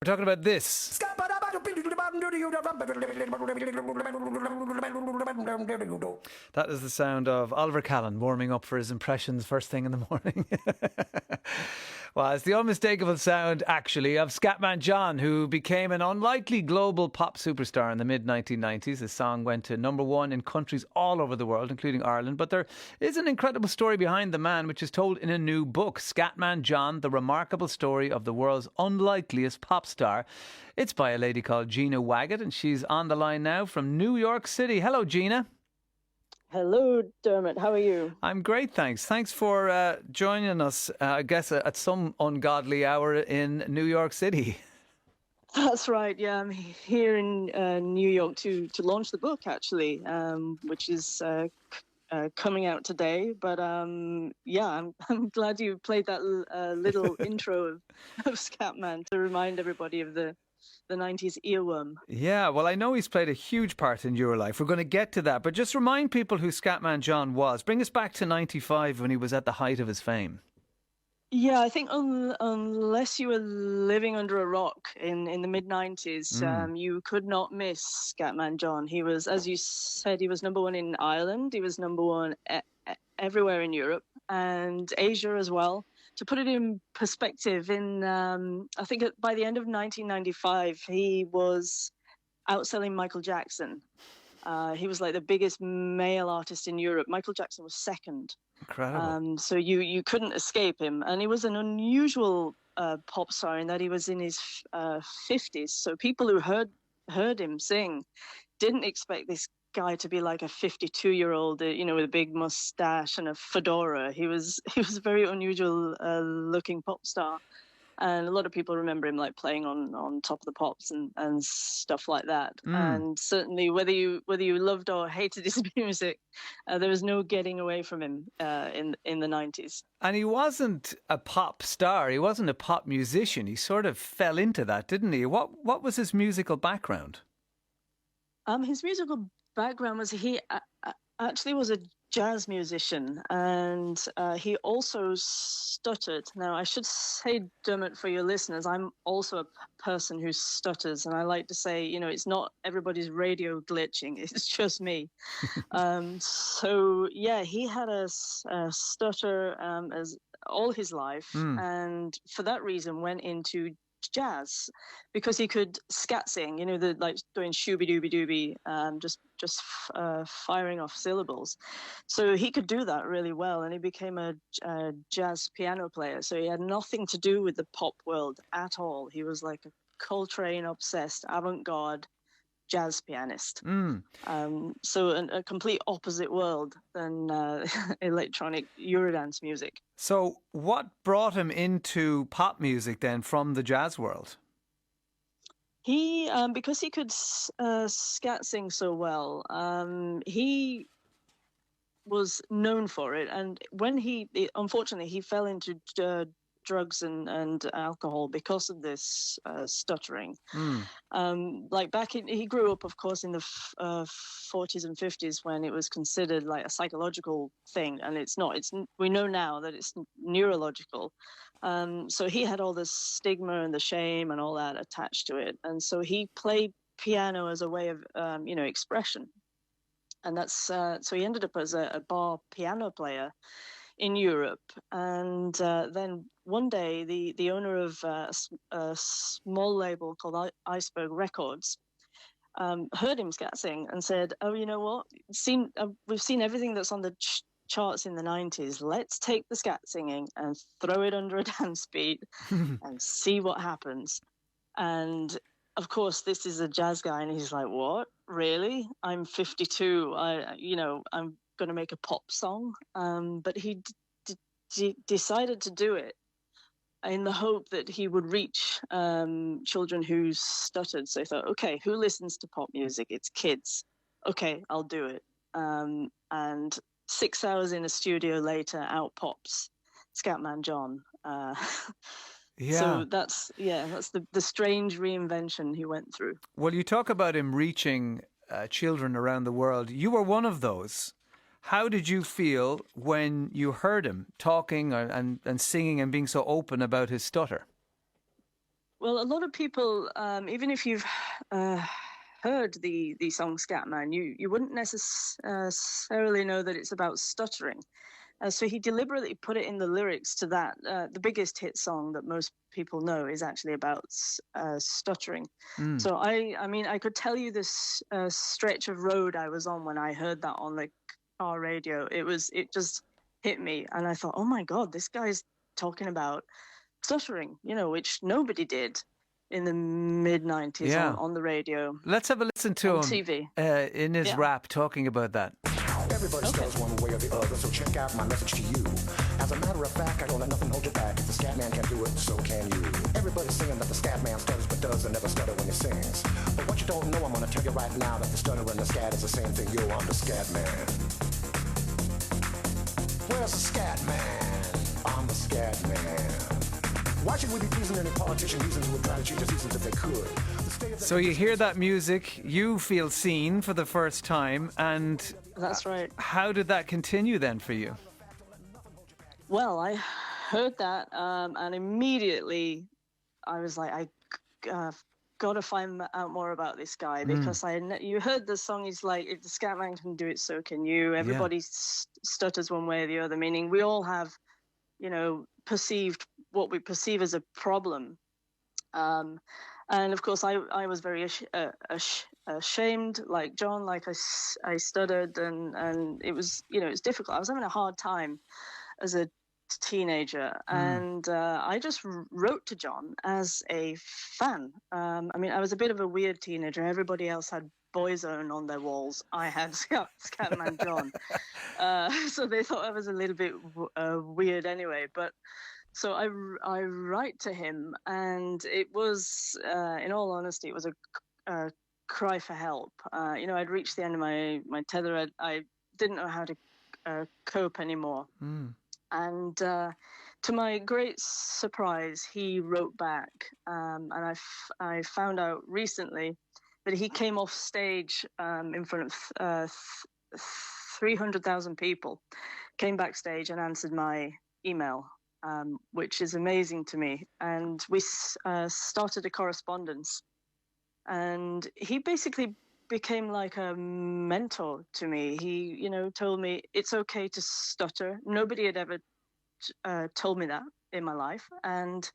We're talking about this. That is the sound of Oliver Callan warming up for his impressions first thing in the morning. Well, it's the unmistakable sound, actually, of Scatman John, who became an unlikely global pop superstar in the mid-1990s. The song went to number one in countries all over the world, including Ireland. But there is an incredible story behind the man, which is told in a new book, Scatman John, The Remarkable Story of the World's Unlikeliest Pop Star. It's by a lady called Gina Waggott, and she's on the line now from New York City. Hello, Gina. Hello, Dermot. How are you? I'm great, thanks. Thanks for joining us, I guess, at some ungodly hour in New York City. That's right. Yeah, I'm here in New York to launch the book, actually, which is coming out today. But yeah, I'm glad you played that little intro of Scatman to remind everybody of the 90s earworm. Yeah, well, I know he's played a huge part in your life. We're going to get to that. But just remind people who Scatman John was. Bring us back to 95 when he was at the height of his fame. Yeah, I think unless you were living under a rock in the mid-90s, you could not miss Scatman John. He was, as you said, he was number one in Ireland. He was number one everywhere in Europe and Asia as well. To put it in perspective, I think by the end of 1995, he was outselling Michael Jackson. He was like the biggest male artist in Europe. Michael Jackson was second. Incredible. So you couldn't escape him. And he was an unusual pop star in that he was in his 50s. So people who heard him sing didn't expect this guy to be like a 52-year-old, with a big mustache and a fedora. He was a very unusual looking pop star. And a lot of people remember him like playing on Top of the Pops and stuff like that. And certainly, whether you loved or hated his music, there was no getting away from him in the 90s. And he wasn't a pop star. He wasn't a pop musician. He sort of fell into that, didn't he? What was his musical background? His musical background was he actually was a jazz musician, and he also stuttered. Now, I should say, Dermot, for your listeners, I'm also a person who stutters, and I like to say, it's not everybody's radio glitching, it's just me. So, yeah, he had a stutter as all his life, and for that reason went into jazz because he could scat sing, like doing shooby dooby dooby, just firing off syllables. So he could do that really well, and he became a jazz piano player. So he had nothing to do with the pop world at all. He was like a Coltrane obsessed avant-garde jazz pianist. So a complete opposite world than electronic Eurodance music. So what brought him into pop music then from the jazz world? He, because he could scat sing so well, he was known for it. And when unfortunately, he fell into drugs and alcohol because of this stuttering. Like he grew up, of course, in the 40s and 50s when it was considered like a psychological thing, and it's not. We know now that it's neurological. So he had all the stigma and the shame and all that attached to it, and so he played piano as a way of expression, and that's so he ended up as a bar piano player in Europe. And then one day the owner of a small label called Iceberg Records heard him scat sing and said, "Oh, you know what? We've seen everything that's on the charts in the 90s. Let's take the scat singing and throw it under a dance beat and see what happens." And of course, this is a jazz guy, and he's like, "What? Really? I'm 52. I'm going to make a pop song." But he decided to do it in the hope that he would reach children who stuttered. So he thought, okay, who listens to pop music? It's kids. Okay, I'll do it. And 6 hours in a studio later, out pops Scatman John. So that's the strange reinvention he went through. Well, you talk about him reaching children around the world. You were one of those. How did you feel when you heard him talking and singing and being so open about his stutter? Well, a lot of people, even if you've heard the song Scatman, you wouldn't necessarily know that it's about stuttering. So he deliberately put it in the lyrics to that. The biggest hit song that most people know is actually about stuttering. So I mean, I could tell you this stretch of road I was on when I heard that on the car radio. It just hit me, and I thought, oh my God, this guy's talking about stuttering, which nobody did in the mid 90s on the radio. Let's have a listen to him TV. In his rap talking about that. Everybody stutters one way or the other, so check out my message to you. As a matter of fact, I don't let nothing hold you back. If the Scatman can do it, so can you. Everybody's saying that the Scatman stutters but doesn't never stutter when he sings. But what you don't know, I'm gonna tell you right now that the stutter and the scat is the same thing. Yo, I'm the Scatman. Where's the Scatman? I'm the Scatman. Why should we be pleasing any politician reasons who would try to cheat the seasons if they could? So you hear that music, you feel seen for the first time, and that's right. How did that continue then for you? Well, I heard that, and immediately I was like, I got to find out more about this guy, because you heard the song. He's like, if the Scatman can do it, so can you. Everybody stutters one way or the other, meaning we all have, perceived what we perceive as a problem. And of course, I was very ashamed, like John, like I stuttered, and it was, it's difficult. I was having a hard time as a teenager, and I just wrote to John as a fan. I mean, I was a bit of a weird teenager. Everybody else had Boyzone on their walls. I had Scatman John, so they thought I was a little bit weird anyway. But so I write to him, and it was, in all honesty, it was a cry for help. I'd reached the end of my tether. I didn't know how to cope anymore. And to my great surprise, he wrote back, and I found out recently that he came off stage in front of 300,000 people, came backstage and answered my email, which is amazing to me. And we started a correspondence, and he basically became like a mentor to me. He, told me it's okay to stutter. Nobody had ever told me that in my life. And,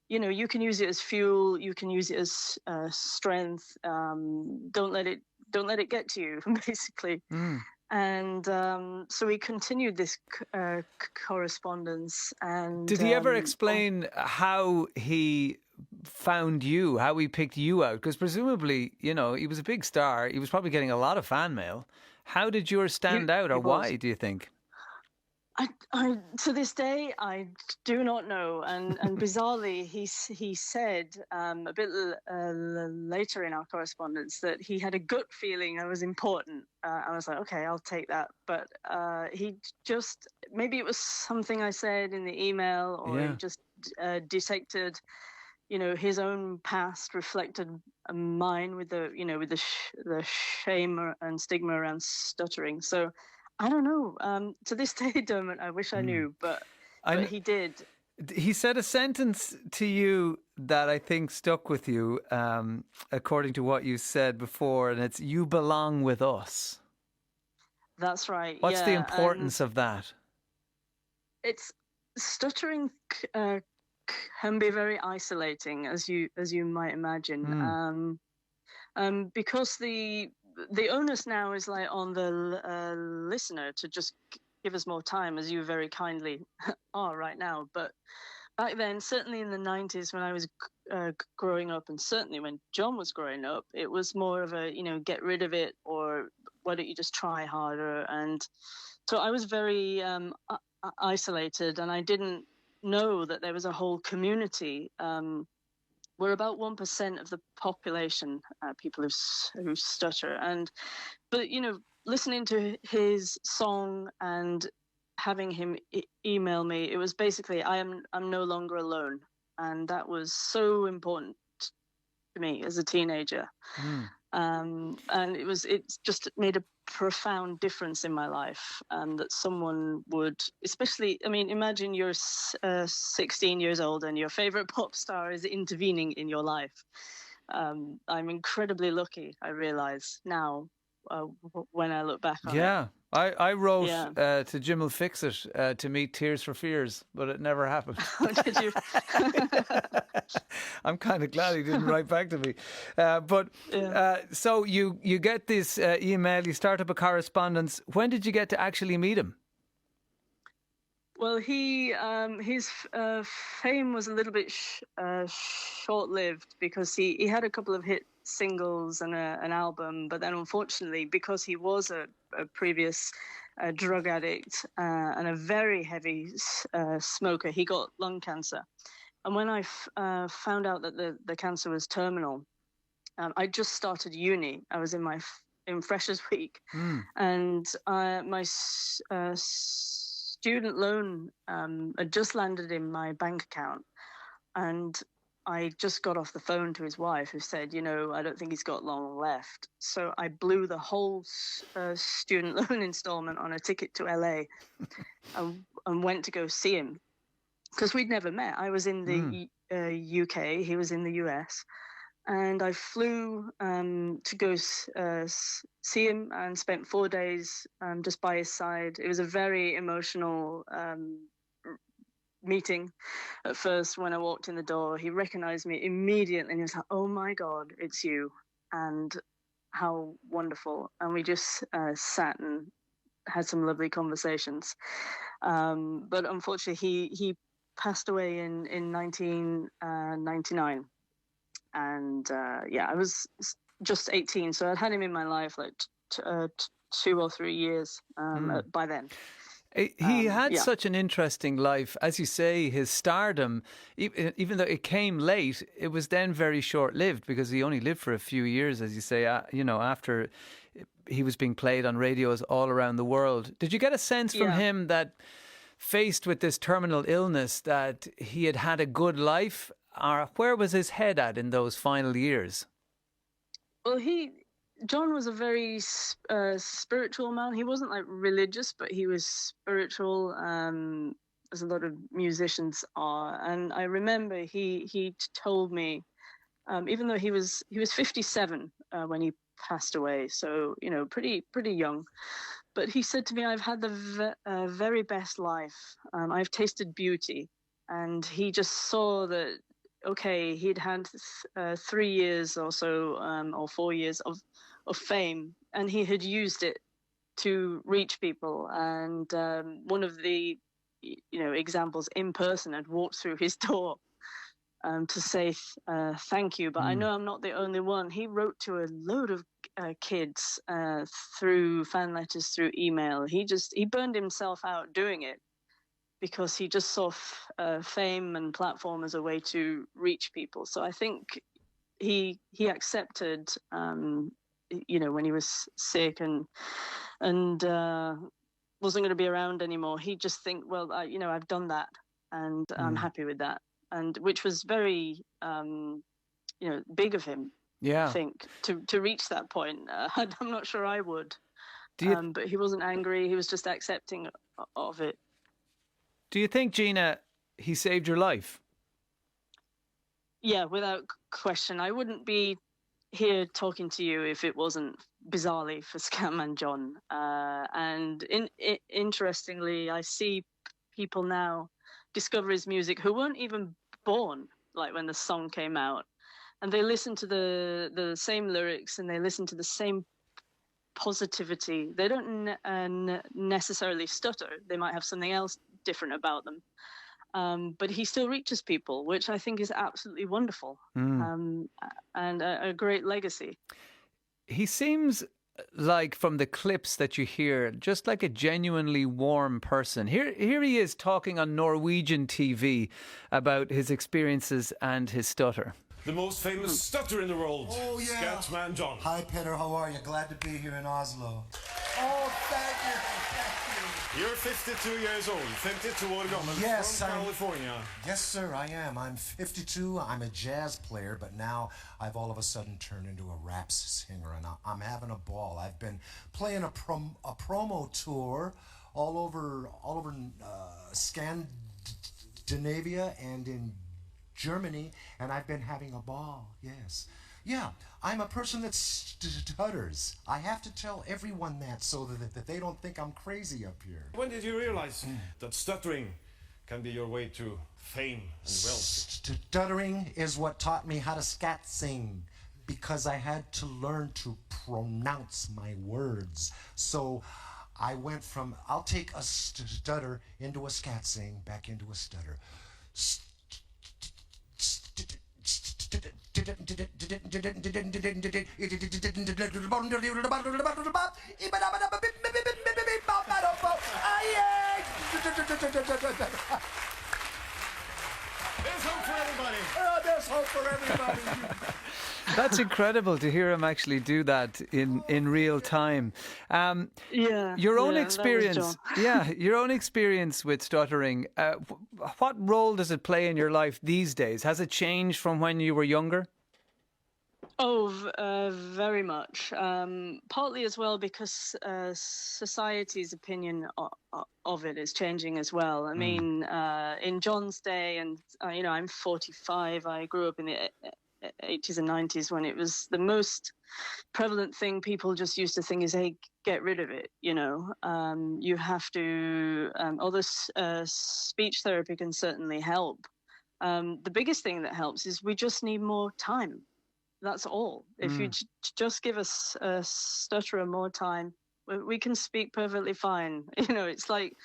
you can use it as fuel. You can use it as strength. Don't let it get to you, basically. And so we continued this correspondence. And did he ever explain how he found you, how he picked you out? Because presumably, he was a big star. He was probably getting a lot of fan mail. How did yours stand out, or why, do you think? I to this day, I do not know. And bizarrely, he said a bit later in our correspondence that he had a gut feeling I was important. I was like, okay, I'll take that. But he just, maybe it was something I said in the email, or he just detected, his own past reflected mine with the shame and stigma around stuttering. So I don't know. To this day, Dermot, I wish I knew, but he did. He said a sentence to you that I think stuck with you, according to what you said before, and it's, "You belong with us." That's right. What's the importance of that? It's stuttering can be very isolating, as you might imagine, because the onus now is like on the listener to just give us more time, as you very kindly are right now. But back then, certainly in the 90s when I was growing up, and certainly when John was growing up, it was more of a, get rid of it, or why don't you just try harder? And so I was very isolated, and I didn't know that there was a whole community. We're about 1% of the population, people who stutter. But listening to his song and having him email me, it was basically, I'm no longer alone. And that was so important to me as a teenager. And it's just made a profound difference in my life, that someone would, especially, I mean, imagine you're 16 years old and your favorite pop star is intervening in your life. I'm incredibly lucky, I realize now, when I look back on it. I wrote to Jim will fix it to meet Tears for Fears, but it never happened. Oh, did you? I'm kind of glad he didn't write back to me. So you get this email, you start up a correspondence. When did you get to actually meet him? Well, his fame was a little bit short-lived because he had a couple of hit singles and an album, but then unfortunately, because he was a previous drug addict and a very heavy smoker, he got lung cancer. And when I found out that the cancer was terminal, I just started uni. I was in Freshers Week, and my student loan had just landed in my bank account, and I just got off the phone to his wife, who said, I don't think he's got long left. So I blew the whole student loan installment on a ticket to LA and went to go see him, because we'd never met. I was in the UK, he was in the US. And I flew to go see him and spent 4 days just by his side. It was a very emotional meeting at first. When I walked in the door, he recognized me immediately and he was like, "Oh my God, it's you." And how wonderful. And we just sat and had some lovely conversations. But unfortunately, he passed away in 1999. And I was just 18, so I'd had him in my life like 2 or 3 years by then. He had such an interesting life. As you say, his stardom, even though it came late, it was then very short-lived, because he only lived for a few years, as you say, after he was being played on radios all around the world. Did you get a sense from him that, faced with this terminal illness, that he had had a good life? Or where was his head at in those final years? Well, John was a very spiritual man. He wasn't like religious, but he was spiritual, as a lot of musicians are. And I remember he told me, even though he was 57 when he passed away, so pretty young. But he said to me, "I've had the very best life. I've tasted beauty." And he just saw that. Okay, he'd had 3 years or so, or 4 years of fame, and he had used it to reach people. And one of the examples in person had walked through his door to say thank you. But I know I'm not the only one. He wrote to a load of kids through fan letters, through email. He burned himself out doing it, because he just saw fame and platform as a way to reach people. So I think he accepted, when he was sick and wasn't going to be around anymore. He just think, well, I've done that, and I'm happy with that, and which was very, big of him. Yeah, I think to reach that point. I'm not sure I would, but he wasn't angry. He was just accepting of it. Do you think, Gina, he saved your life? Yeah, without question. I wouldn't be here talking to you if it wasn't, bizarrely, for Scatman John. And interestingly, I see people now discover his music who weren't even born, like when the song came out. And they listen to the same lyrics, and they listen to the same positivity. They don't necessarily stutter. They might have something else different about them, but he still reaches people, which I think is absolutely wonderful, and a great legacy. He seems like, from the clips that you hear, just like a genuinely warm person. Here he is talking on Norwegian TV about his experiences and his stutter. The most famous stutter in the world. Oh, yeah. Scatman John. Hi, Peter. How are you? Glad to be here in Oslo. Oh, thank you. You're 52 years old, 52 år gammal, Yes, from California. Yes, sir, I am. I'm 52. I'm a jazz player, but now I've all of a sudden turned into a rap singer, and I'm having a ball. I've been playing a promo tour all over Scandinavia and in Germany, and I've been having a ball. Yes. Yeah, I'm a person that stutters. I have to tell everyone that so that they don't think I'm crazy up here. When did you realize that stuttering can be your way to fame and wealth? Stuttering is what taught me how to scat sing, because I had to learn to pronounce my words. So I went from, I'll take a stutter into a scat sing, back into a stutter. There's hope for everybody. There's hope for everybody. That's incredible to hear him actually do that in real time. Your own experience, your own experience with stuttering. What role does it play in your life these days? Has it changed from when you were younger? Oh, very much. Partly as well because society's opinion of it is changing as well. I mean, in John's day, and I'm 45. I grew up in the 80s and 90s when it was the most prevalent thing. People just used to think is, hey, get rid of it. You have to. Although speech therapy can certainly help. The biggest thing that helps is we just need more time. That's all. If you just give us a stutterer more time, we can speak perfectly fine. It's like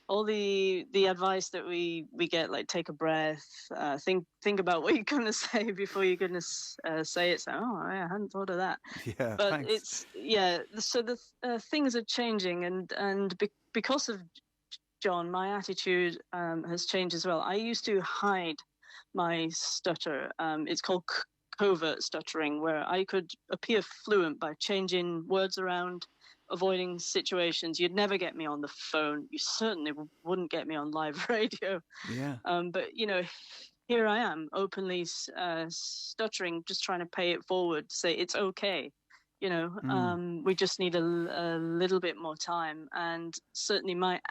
all the advice that we get, like take a breath, think about what you're going to say before you're going to say it. So, I hadn't thought of that. Yeah, but thanks. So the things are changing, and because of John, my attitude has changed as well. I used to hide my stutter. It's called covert stuttering, where I could appear fluent by changing words around, avoiding situations. You'd never get me on the phone. You certainly wouldn't get me on live radio. Yeah. But here I am, openly stuttering, just trying to pay it forward, say it's okay. We just need a little bit more time. And certainly my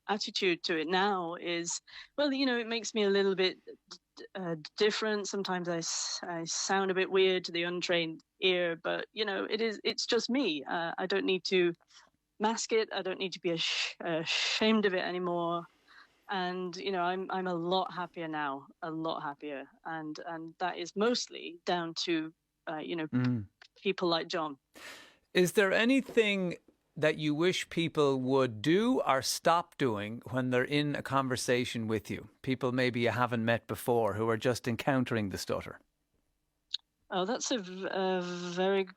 attitude to it now is, well, it makes me a little bit different. Sometimes I sound a bit weird to the untrained ear, but it's just me. I don't need to mask it. I don't need to be ashamed of it anymore. And I'm a lot happier now, a lot happier, and that is mostly down to people like John. Is there anything that you wish people would do or stop doing when they're in a conversation with you? People maybe you haven't met before who are just encountering the stutter. Oh, that's a very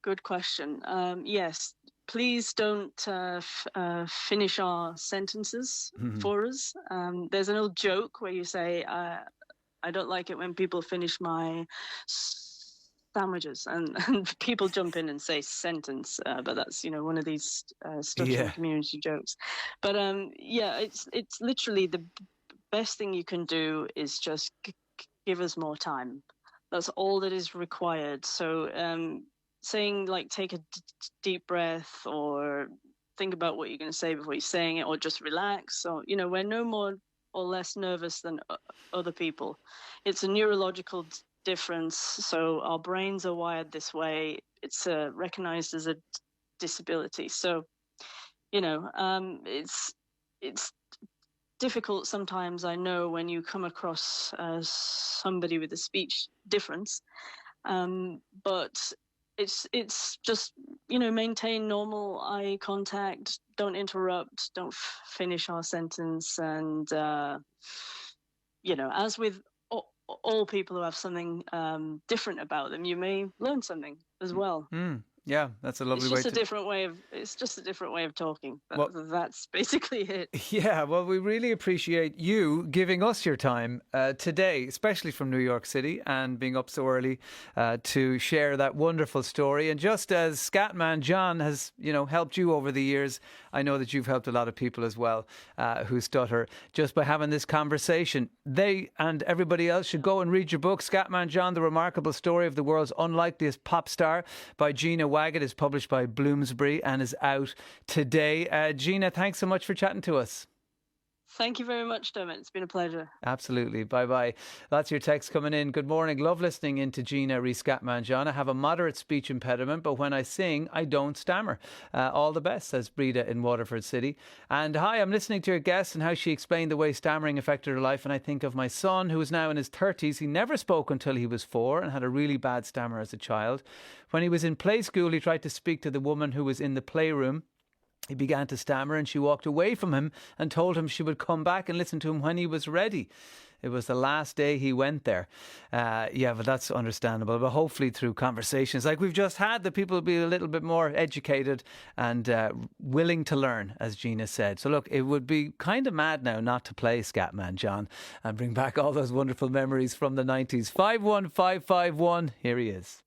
good question. Yes, please don't finish our sentences for us. There's an old joke where you say, I don't like it when people finish my sandwiches, and people jump in and say sentence, but that's one of these stuttering community jokes. But it's literally the best thing you can do is just give us more time. That's all that is required. So saying like take a deep breath, or think about what you're going to say before you're saying it, or just relax, or we're no more or less nervous than other people. It's a neurological difference, so our brains are wired this way. It's recognized as a disability. So it's difficult sometimes, I know, when you come across somebody with a speech difference, but it's just maintain normal eye contact, don't interrupt, don't finish our sentence, and as with all people who have something different about them, you may learn something as well. Yeah, that's a lovely it's way just a different way of. It's just a different way of talking. That's basically it. Yeah, well, we really appreciate you giving us your time today, especially from New York City, and being up so early to share that wonderful story. And just as Scatman John has, helped you over the years, I know that you've helped a lot of people as well who stutter just by having this conversation. They and everybody else should go and read your book, Scatman John, The Remarkable Story of the World's Unlikeliest Pop Star by Gina Waggott. Is published by Bloomsbury and is out today. Gina, thanks so much for chatting to us. Thank you very much, Dermot. It's been a pleasure. Absolutely. Bye-bye. That's your text coming in. Good morning. Love listening into Gina re Scatman John. I have a moderate speech impediment, but when I sing, I don't stammer. All the best, says Breda in Waterford City. And hi, I'm listening to your guest and how she explained the way stammering affected her life. And I think of my son, who is now in his 30s. He never spoke until he was 4 and had a really bad stammer as a child. When he was in play school, he tried to speak to the woman who was in the playroom. He began to stammer and she walked away from him and told him she would come back and listen to him when he was ready. It was the last day he went there. Yeah, but that's understandable. But hopefully through conversations like we've just had, the people will be a little bit more educated and willing to learn, as Gina said. So look, it would be kind of mad now not to play Scatman John and bring back all those wonderful memories from the 90s. 51551, here he is.